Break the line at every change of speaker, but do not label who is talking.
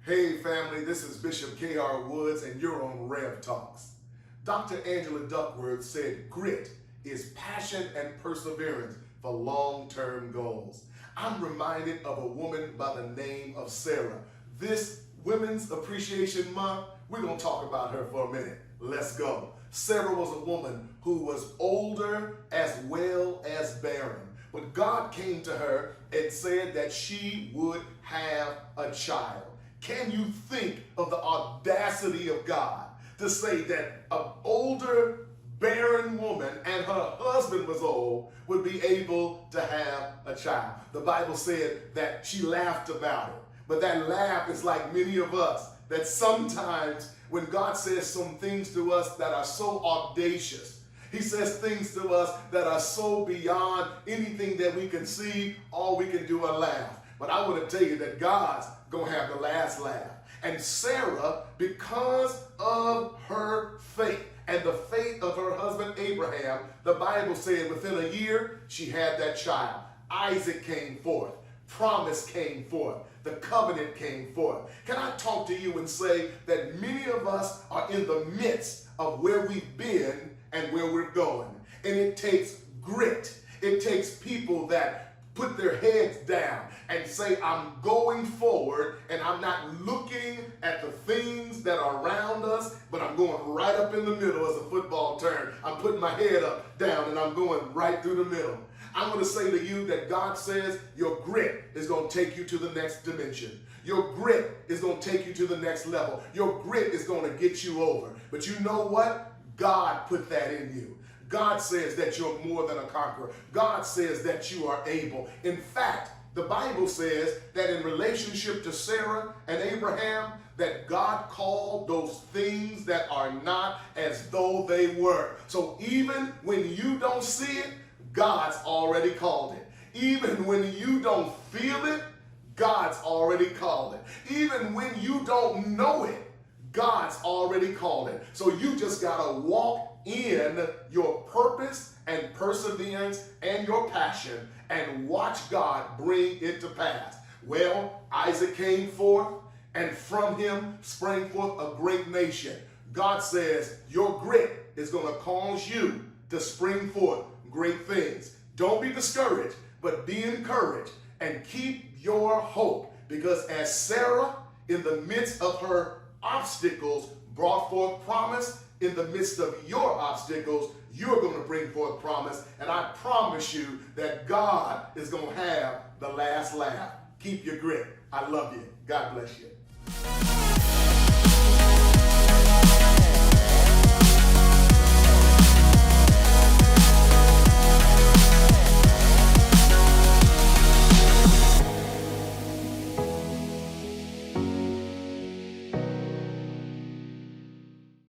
Hey family, this is Bishop K.R. Woods and you're on Rev Talks. Dr. Angela Duckworth said grit is passion and perseverance for long-term goals. I'm reminded of a woman by the name of Sarah. This Women's Appreciation Month, we're going to talk about her for a minute. Let's go. Sarah was a woman who was older as well as barren. But God came to her and said that she would have a child. Can you think of the audacity of God to say that an older, barren woman and her husband was old would be able to have a child? The Bible said that she laughed about it. But that laugh is like many of us, that sometimes when God says some things to us that are so audacious, He says things to us that are so beyond anything that we can see, all we can do is laugh. But I want to tell you that God's going to have the last laugh. And Sarah, because of her faith and the faith of her husband Abraham, the Bible said within a year she had that child. Isaac came forth. Promise came forth. The covenant came forth. Can I talk to you and say that many of us are in the midst of where we've been and where we're going? And it takes grit. It takes people that put their heads down and say, I'm going forward and I'm not looking at the things that are around us, but I'm going right up in the middle as a football term. I'm putting my head up, down, and I'm going right through the middle. I'm going to say to you that God says your grit is going to take you to the next dimension. Your grit is going to take you to the next level. Your grit is going to get you over. But you know what? God put that in you. God says that you're more than a conqueror. God says that you are able. In fact, the Bible says that in relationship to Sarah and Abraham, that God called those things that are not as though they were. So even when you don't see it, God's already called it. Even when you don't feel it, God's already called it. Even when you don't know it, God's already called it. So you just got to walk in your purpose and perseverance and your passion and watch God bring it to pass. Well, Isaac came forth, and from him sprang forth a great nation. God says your grit is going to cause you to spring forth great things. Don't be discouraged, but be encouraged and keep your hope, because as Sarah, in the midst of her obstacles, brought forth promise, in the midst of your obstacles, you're going to bring forth promise. And I promise you that God is going to have the last laugh. Keep your grit. I love you. God bless you.